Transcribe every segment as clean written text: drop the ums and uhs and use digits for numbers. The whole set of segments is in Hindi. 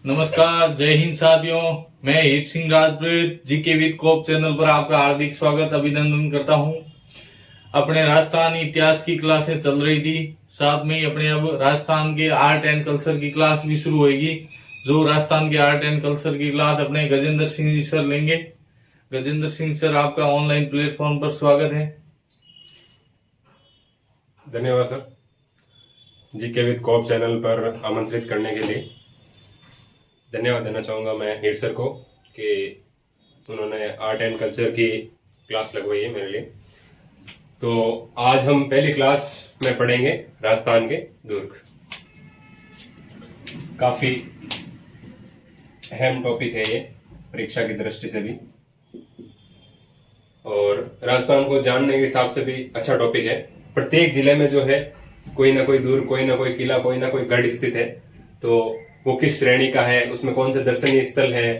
नमस्कार, जय हिंद साथियों। मैं Hit Singh Rajput GK with cop channel पर आपका हार्दिक स्वागत अभिनंदन करता हूं। अपने राजस्थान इतिहास की क्लासें चल रही थी, साथ में ही अपने अब राजस्थान के आर्ट एंड कल्चर की क्लास भी शुरू होगी। जो राजस्थान के आर्ट एंड कल्चर की क्लास अपने गजेंद्र सिंह जी सर लेंगे। गजेंद्र सिंह सर, आपका ऑनलाइन प्लेटफॉर्म पर स्वागत है। धन्यवाद sir, GK with cop channel पर आमंत्रित करने के लिए धन्यवाद देना चाहूँगा मैं हीर सर को कि उन्होंने आर्ट एंड कल्चर की क्लास लगवाई है मेरे लिए। तो आज हम पहली क्लास में पढ़ेंगे राजस्थान के दुर्ग। काफी अहम टॉपिक है ये परीक्षा की दृष्टि से भी, और राजस्थान को जानने के हिसाब से भी अच्छा टॉपिक है। प्रत्येक जिले में जो है कोई ना कोई दुर्ग, कोई ना कोई किला, कोई ना कोई गढ़ स्थित है। तो वो किस श्रेणी का है, उसमें कौन से दर्शनीय स्थल है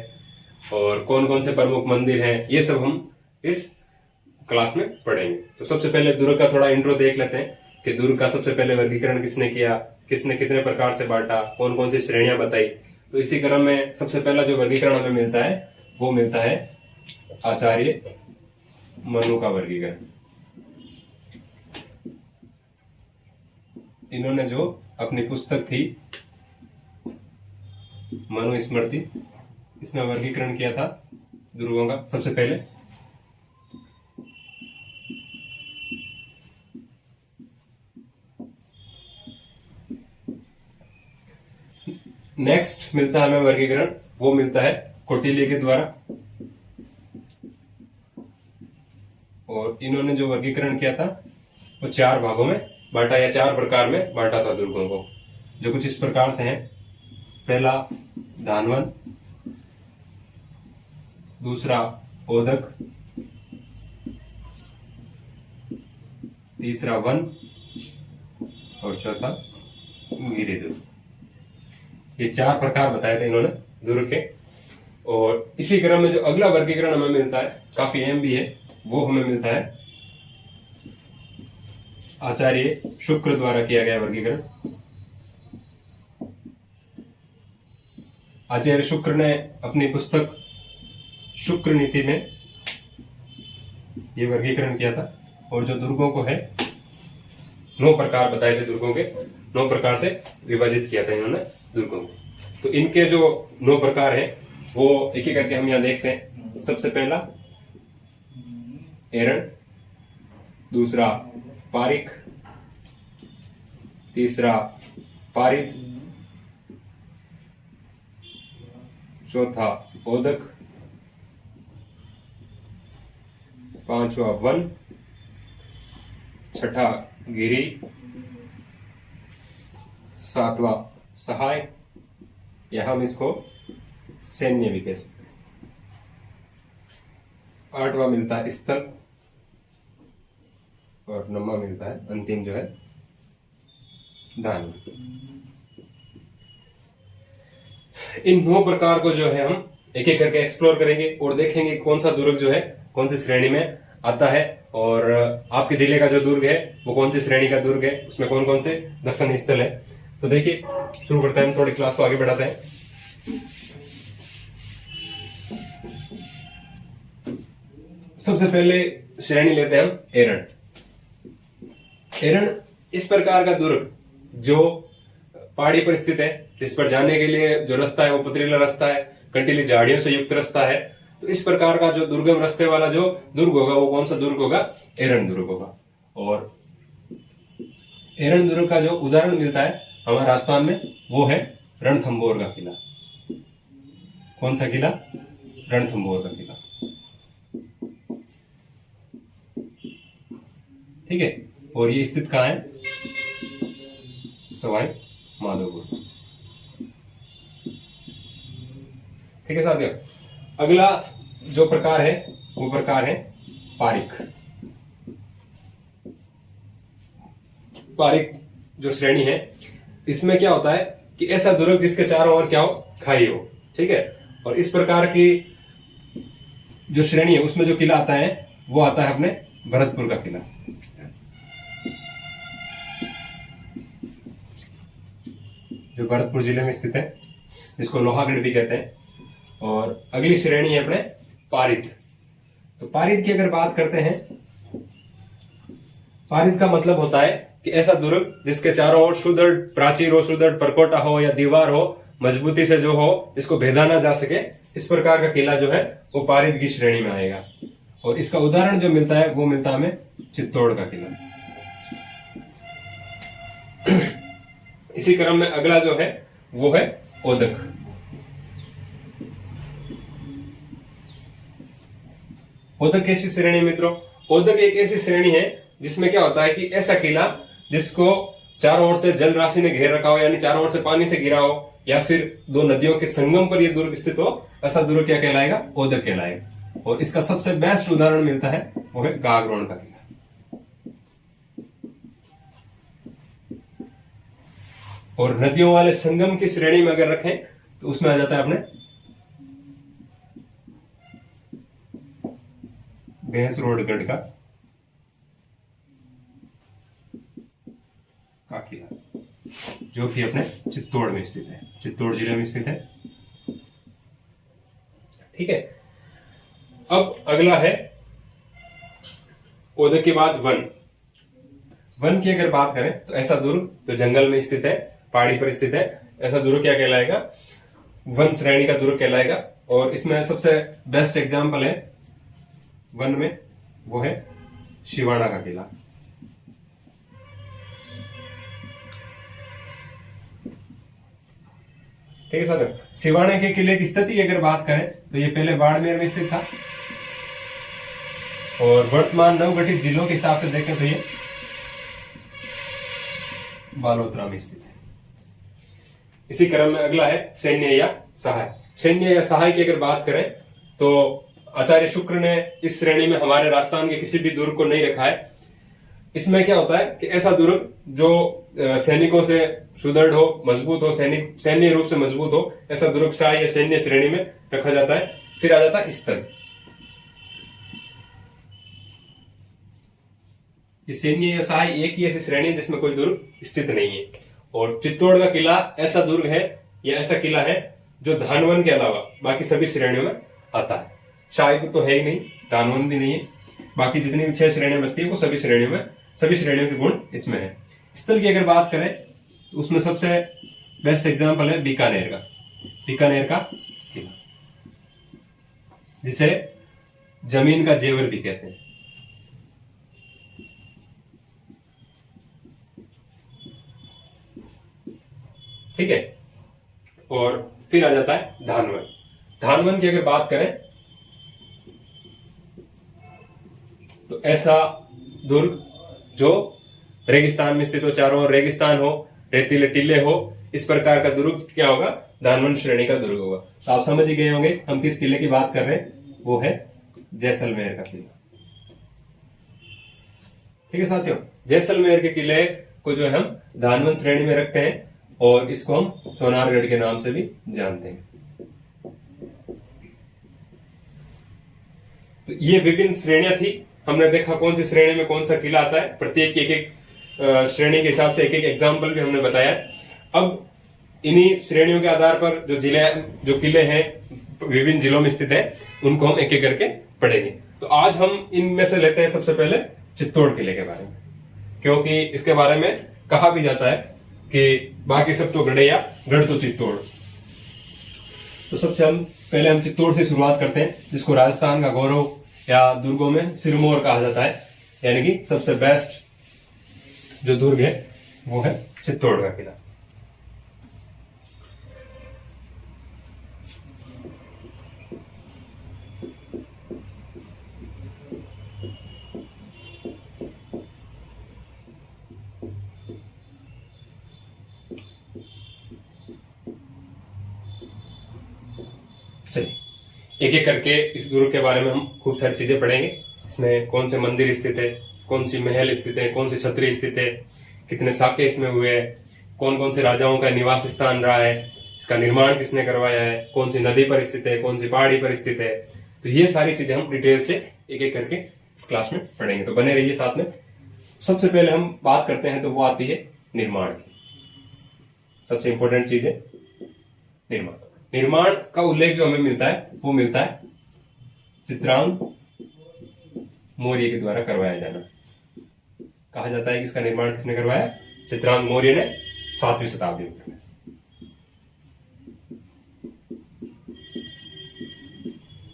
और कौन कौन से प्रमुख मंदिर हैं, ये सब हम इस क्लास में पढ़ेंगे। तो सबसे पहले दुर्ग का थोड़ा इंट्रो देख लेते हैं कि दुर्ग का सबसे पहले वर्गीकरण किसने किया, किसने कितने प्रकार से बांटा, कौन कौन सी श्रेणियां बताई। तो इसी क्रम में सबसे पहला जो वर्गीकरण हमें मिलता है वो मिलता है आचार्य मनु का वर्गीकरण। इन्होंने जो अपनी पुस्तक थी मनुस्मृति, इसमें वर्गीकरण किया था दुर्गों का। सबसे पहले नेक्स्ट मिलता है हमें वर्गीकरण, वो मिलता है कौटिल्य के द्वारा। और इन्होंने जो वर्गीकरण किया था वो 4 भागों में बांटा या 4 प्रकार में बांटा था दुर्गों को, जो कुछ इस प्रकार से हैं। पहला धानवन, दूसरा ओदक, तीसरा वन और चौथा गिरिदुर्ग। ये 4 प्रकार बताए थे इन्होंने दुर्ग के। और इसी क्रम में जो अगला वर्गीकरण हमें मिलता है, काफी अहम भी है, वो हमें मिलता है आचार्य शुक्र द्वारा किया गया वर्गीकरण। आचार्य शुक्र ने अपनी पुस्तक शुक्र नीति में ये वर्गीकरण किया था। और जो दुर्गों को है 9 प्रकार बताए थे, दुर्गों के 9 प्रकार से विभाजित किया था इन्होंने दुर्गों को। तो इनके जो 9 प्रकार हैं वो एक एक करके हम यहाँ देखते हैं। सबसे पहला एरण, दूसरा पारिक, तीसरा पारिद, चौथा ओदक, पांचवा वन, छठा गिरी, सातवां सहाय, या हम इसको सैन्य भी कह सकते हैं। 8वां मिलता है स्थल, और 9वां मिलता है अंतिम जो है दान। इन 9 प्रकार को जो है हम एक एक करके एक्सप्लोर करेंगे और देखेंगे कौन सा दुर्ग जो है कौन सी श्रेणी में आता है, और आपके जिले का जो दुर्ग है वो कौन सी श्रेणी का दुर्ग है, उसमें कौन कौन से दर्शनीय स्थल है। तो देखिए, शुरू करते हैं, हम थोड़ी क्लास को आगे बढ़ाते हैं। सबसे पहले श्रेणी लेते हैं हम एरण। एरण इस प्रकार का दुर्ग जो पहाड़ी पर स्थित है, जिस पर जाने के लिए जो रास्ता है वो पथरीला रास्ता है, कंटीली झाड़ियों से युक्त रास्ता है। तो इस प्रकार का जो दुर्गम रास्ते वाला जो दुर्ग होगा वो कौन सा दुर्ग होगा? एरण दुर्ग होगा। और एरण दुर्ग का जो उदाहरण मिलता है हमारे राजस्थान में वो है रणथंभौर का किला। कौन सा किला? रणथंभौर का किला। ठीक है। और ये स्थित कहाँ है? सवाई माधोपुर। ठीक है साथियों, अगला जो प्रकार है वो प्रकार है पारिक। पारिक जो श्रेणी है, इसमें क्या होता है कि ऐसा दुर्ग जिसके चारों ओर क्या हो? खाई हो। ठीक है। और इस प्रकार की जो श्रेणी है उसमें जो किला आता है वो आता है अपने भरतपुर का किला। जो भरतपुर जिले में स्थित है, जिसको लोहागढ़ भी कहते हैं। और अगली श्रेणी है अपने पारिद। तो पारिद की अगर बात करते हैं, पारिद का मतलब होता है कि ऐसा दुर्ग जिसके चारों ओर सुदृढ़ प्राचीर हो, सुदृढ़ परकोटा हो या दीवार हो, मजबूती से जो हो, इसको भेदा ना जा सके, इस प्रकार का किला जो है वो पारिद की श्रेणी में आएगा। और इसका उदाहरण जो मिलता है वो मिलता है हमें चित्तौड़ का किला। इसी क्रम में अगला जो है वो है ओदक। ओदक कैसी श्रेणी मित्रों? ओदक एक ऐसी श्रेणी है जिसमें क्या होता है कि ऐसा किला जिसको चारों ओर से जल राशि ने घेर रखा हो, यानी चारों ओर से पानी से घिरा हो, या फिर दो नदियों के संगम पर यह दुर्ग स्थित हो, ऐसा दुर्ग क्या कहलाएगा? ओदक कहलाएगा। और इसका सबसे बेस्ट उदाहरण मिलता है वो है गागरोन का किला। और नदियों वाले संगम की श्रेणी में अगर रखें तो उसमें आ जाता है अपने भैंसरोडगढ़ का किला, जो कि अपने चित्तौड़ में स्थित है, चित्तौड़ जिले में स्थित है। ठीक है। अब अगला है ओदक के बाद वन। वन की अगर बात करें तो ऐसा दुर्ग जो जंगल में स्थित है, पहाड़ी पर स्थित है, ऐसा दुर्ग क्या कहलाएगा? वन श्रेणी का दुर्ग कहलाएगा। और इसमें सबसे बेस्ट एग्जाम्पल है वन में, वो है शिवाना का किला। ठीक है साथियों, सिवाना के किले की स्थिति की अगर बात करें तो ये पहले बाड़मेर में स्थित था, और वर्तमान नवगठित जिलों के हिसाब से देखें तो ये बालोतरा में स्थित है। इसी क्रम में अगला है सैन्य या सहाय। सैन्य या सहाय की अगर बात करें तो आचार्य शुक्र ने इस श्रेणी में हमारे राजस्थान के किसी भी दुर्ग को नहीं रखा है। इसमें क्या होता है कि ऐसा दुर्ग जो सैनिकों से सुदृढ़ हो, मजबूत हो, सैन्य रूप से मजबूत हो, ऐसा दुर्ग सहाय या सैन्य श्रेणी में रखा जाता है। फिर आ जाता है स्थल। ये सैन्य या सहाय एक ही ऐसी श्रेणी है जिसमें कोई दुर्ग स्थित नहीं है। और चित्तौड़ का किला ऐसा दुर्ग है या ऐसा किला है जो धानवन के अलावा बाकी सभी श्रेणियों में आता है। शायद तो है ही नहीं, धानवन भी नहीं है, बाकी जितनी भी 6 श्रेणियां बचती है वो सभी श्रेणियों के गुण इसमें है। स्थल की अगर बात करें तो उसमें सबसे बेस्ट एग्जांपल है बीकानेर का किला, जिसे जमीन का जेवर भी कहते हैं। ठीक है। और फिर आ जाता है धानवन की अगर बात करें तो ऐसा दुर्ग जो रेगिस्तान में स्थित हो, चारों ओर रेगिस्तान हो, रेतीले टीले हो, इस प्रकार का दुर्ग क्या होगा? धानवन श्रेणी का दुर्ग होगा। तो आप समझ ही गए होंगे हम किस किले की बात कर रहे हैं, वो है जैसलमेर का किला। ठीक है साथियों, जैसलमेर के किले को जो है हम धानवन श्रेणी में रखते हैं और इसको हम सोनारगढ़ के नाम से भी जानते हैं। तो ये विभिन्न श्रेणियां थी। हमने देखा कौन सी श्रेणी में कौन सा किला आता है, प्रत्येक एक श्रेणी के हिसाब से एक एग्जाम्पल भी हमने बताया। अब इन्हीं श्रेणियों के आधार पर जो किले हैं विभिन्न जिलों में स्थित है, उनको हम एक एक करके पढ़ेंगे। तो आज हम इनमें से लेते हैं सबसे पहले चित्तौड़ किले के बारे में, क्योंकि इसके बारे में कहा भी जाता है कि बाकी सब तो गढ़े या गढ़ तो चित्तौड़। तो सबसे पहले हम चित्तौड़ से शुरुआत करते हैं, जिसको राजस्थान का गौरव या दुर्गों में सिरमौर कहा जाता है, यानी कि सबसे बेस्ट जो दुर्ग है वो है चित्तौड़ का किला। चलिए एक एक करके इस दुर्ग के बारे में हम खूब सारी चीजें पढ़ेंगे। इसमें कौन से मंदिर स्थित है, कौन सी महल स्थित है, कौन सी छतरी स्थित है, कितने साके इसमें हुए हैं, कौन कौन से राजाओं का निवास स्थान रहा है, इसका निर्माण किसने करवाया है, कौन सी नदी पर स्थित है, कौन सी पहाड़ी पर स्थित है। तो ये सारी चीजें हम डिटेल से एक एक करके इस क्लास में पढ़ेंगे, तो बने रहिए साथ में। सबसे पहले हम बात करते हैं तो वो आती है निर्माण की। सबसे इंपॉर्टेंट चीज है निर्माण। निर्माण का उल्लेख जो हमें मिलता है वो मिलता है चित्रांग मौर्य के द्वारा करवाया जाना। कहा जाता है कि इसका निर्माण किसने करवाया? चित्रांग मौर्य ने 7वीं शताब्दी में करवाया।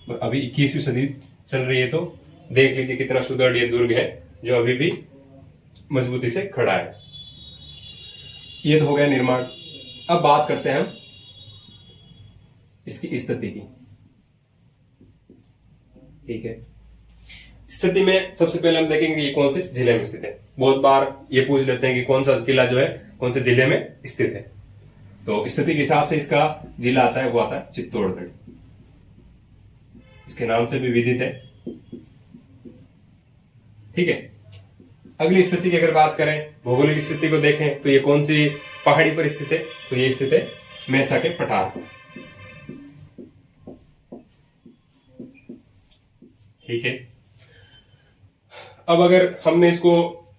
और अभी 21वीं सदी चल रही है, तो देख लीजिए कितना सुदृढ़ ये दुर्ग है जो अभी भी मजबूती से खड़ा है। ये तो हो गया निर्माण। अब बात करते हैं हम इसकी स्थिति की। ठीक है, स्थिति में सबसे पहले हम देखेंगे ये कौन से जिले में स्थित है। बहुत बार ये पूछ लेते हैं कि कौन सा किला जो है कौन से जिले में स्थित है। तो स्थिति के हिसाब से इसका जिला आता है, वो आता है चित्तौड़गढ़। इसके नाम से भी विदित है। ठीक है, अगली स्थिति की अगर बात करें, भौगोलिक स्थिति को देखें तो ये कौन सी पहाड़ी पर स्थित है? तो ये स्थित है मेसा के पठार पर। ठीक है, अब अगर हमने इसको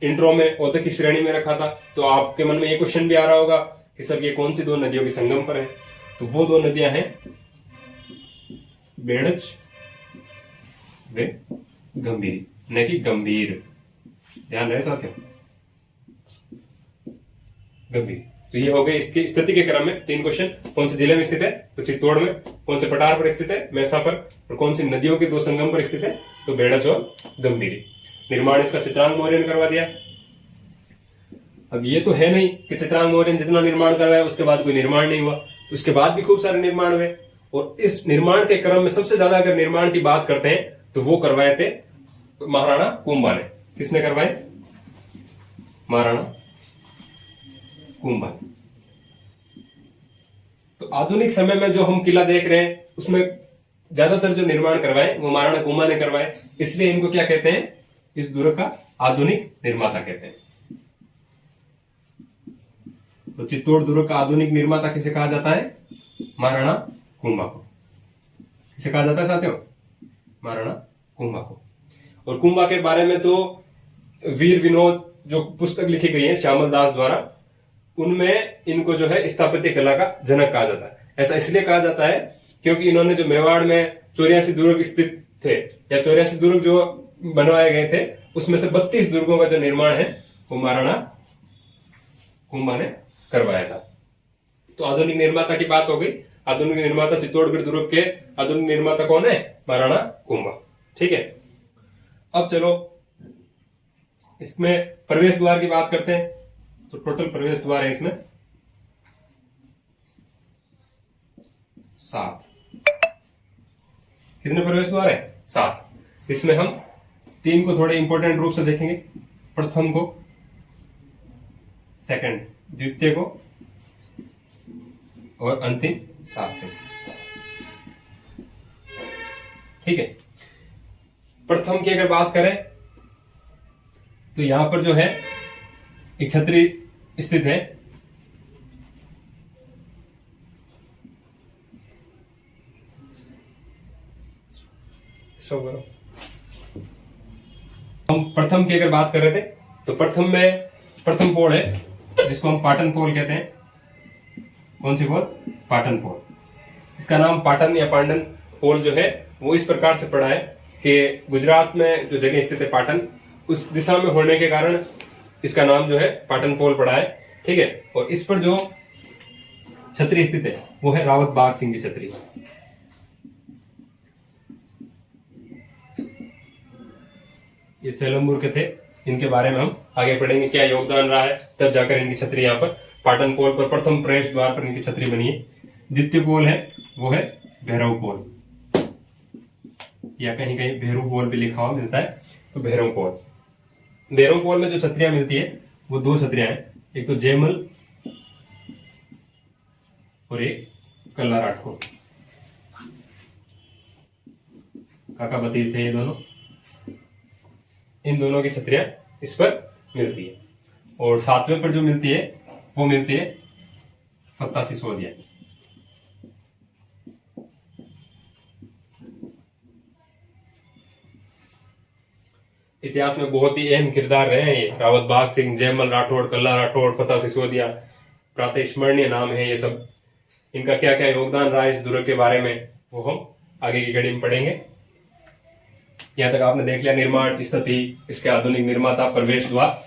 इंट्रो में औदक की श्रेणी में रखा था तो आपके मन में ये क्वेश्चन भी आ रहा होगा कि सर ये कौन सी दो नदियों के संगम पर है? तो वो दो नदियां हैं बेड़च वे गंभीर, न कि गंभीर। ध्यान रहे साथियों, गंभीर। तो ये हो गए इसकी स्थिति के क्रम में 3 क्वेश्चन। कौन से जिले में स्थित है? तो चित्तौड़ में। कौन से पठार पर स्थित है? मेसा पर। और कौन सी नदियों के 2 संगम पर स्थित है? तो बेड़च और गंभीरी। निर्माण इसका चित्रांग मौर्य ने करवा दिया। अब ये तो है नहीं कि चित्रांग मौर्य ने जितना निर्माण करवाया उसके बाद कोई निर्माण नहीं हुआ, तो उसके बाद भी खूब सारे निर्माण हुए। और इस निर्माण के क्रम में सबसे ज्यादा अगर निर्माण की बात करते हैं तो वो करवाए थे महाराणा कुंभा ने। किसने करवाए? महाराणा कुंभा। तो आधुनिक समय में जो हम किला देख रहे हैं उसमें ज्यादातर जो निर्माण करवाए वो महाराणा कुंभा ने करवाए, इसलिए इनको क्या कहते हैं? इस दुर्ग का आधुनिक निर्माता कहते हैं। तो चित्तौड़ दुर्ग का आधुनिक निर्माता किसे कहा जाता है? महाराणा कुंभा को। किसे कहा जाता है साथियों? महाराणा कुंभा को। और कुंभा के बारे में तो वीर विनोद जो पुस्तक लिखी गई है श्यामल दास द्वारा, उनमें इनको जो है स्थापत्य कला का जनक कहा जाता है। ऐसा इसलिए कहा जाता है क्योंकि इन्होंने जो मेवाड़ में 84 दुर्ग स्थित थे या 84 दुर्ग जो बनवाए गए थे उसमें से 32 दुर्गों का जो निर्माण है वो महाराणा कुंभा ने करवाया था। तो आधुनिक निर्माता की बात हो गई। आधुनिक निर्माता चित्तौड़गढ़ दुर्ग के आधुनिक निर्माता कौन है? महाराणा कुंभा। ठीक है, अब चलो इसमें प्रवेश द्वार की बात करते हैं। तो टोटल प्रवेश द्वार है इसमें 7। कितने प्रवेश द्वार है? 7। इसमें हम 3 को थोड़े इंपॉर्टेंट रूप से देखेंगे। प्रथम को, सेकंड, द्वितीय को और अंतिम 7वें। ठीक है, प्रथम की अगर बात करें तो यहां पर जो है एक छतरी स्थित है। हम प्रथम की अगर बात कर रहे थे तो प्रथम में प्रथम पोल है जिसको हम पाटन पोल कहते हैं। कौन सी पोल? पाटन पोल। इसका नाम पाटन या पांडन पोल जो है वो इस प्रकार से पड़ा है कि गुजरात में जो जगह स्थित है पाटन, उस दिशा में होने के कारण इसका नाम जो है पाटन पोल पड़ा है। ठीक है, और इस पर जो छतरी स्थित है वो है रावत बाग सिंह की छतरी। ये सेलम्बुर के थे, इनके बारे में हम आगे पढ़ेंगे क्या योगदान रहा है, तब जाकर इनकी छतरी यहाँ पर पाटन पोल पर प्रथम प्रवेश द्वार पर इनकी छतरी बनी है। द्वितीय पोल है वो है भैरव पोल, या कहीं कहीं भैरव पोल भी लिखा हुआ मिलता है। तो भैरव पोल, भैरव पोल में जो छतरियां मिलती है वो 2 छतरियां हैं, एक तो जयमल और एक कल्ला राठौर। काका भतीज थे ये दोनों। इन दोनों की छतरियां इस पर मिलती है। और 7वें पर जो मिलती है वो मिलती है फत्ता सिसोदिया। इतिहास में बहुत ही अहम किरदार रहे हैं ये रावत बाग सिंह, जयमल राठौड़, कल्ला राठौड़, फत्ता सिसोदिया। प्रातः स्मरणीय नाम है ये सब, इनका क्या क्या योगदान रहा इस दुर्ग के बारे में, वो हम आगे की कड़ी में पढ़ेंगे। यहाँ तक आपने देख लिया निर्माण स्थिति, इसके आधुनिक निर्माता, प्रवेश द्वार।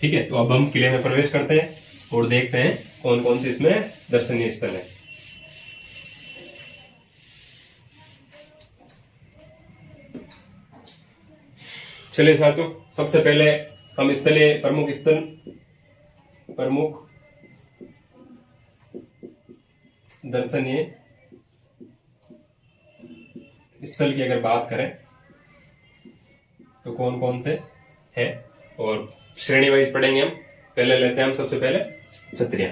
ठीक है, तो अब हम किले में प्रवेश करते हैं और देखते हैं कौन कौन से इसमें दर्शनीय स्थल है। चलिए साथियों, सबसे पहले हम प्रमुख दर्शनीय स्थल की अगर बात करें तो कौन कौन से हैं और श्रेणी वाइज पढ़ेंगे हम। पहले लेते हैं हम सबसे पहले छत्रियां,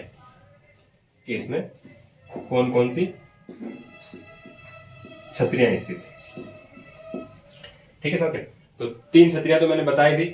कि इसमें कौन कौन सी छत्रियां स्थित है। ठीक है साथियों, तो 3 छत्रियां तो मैंने बताई दी,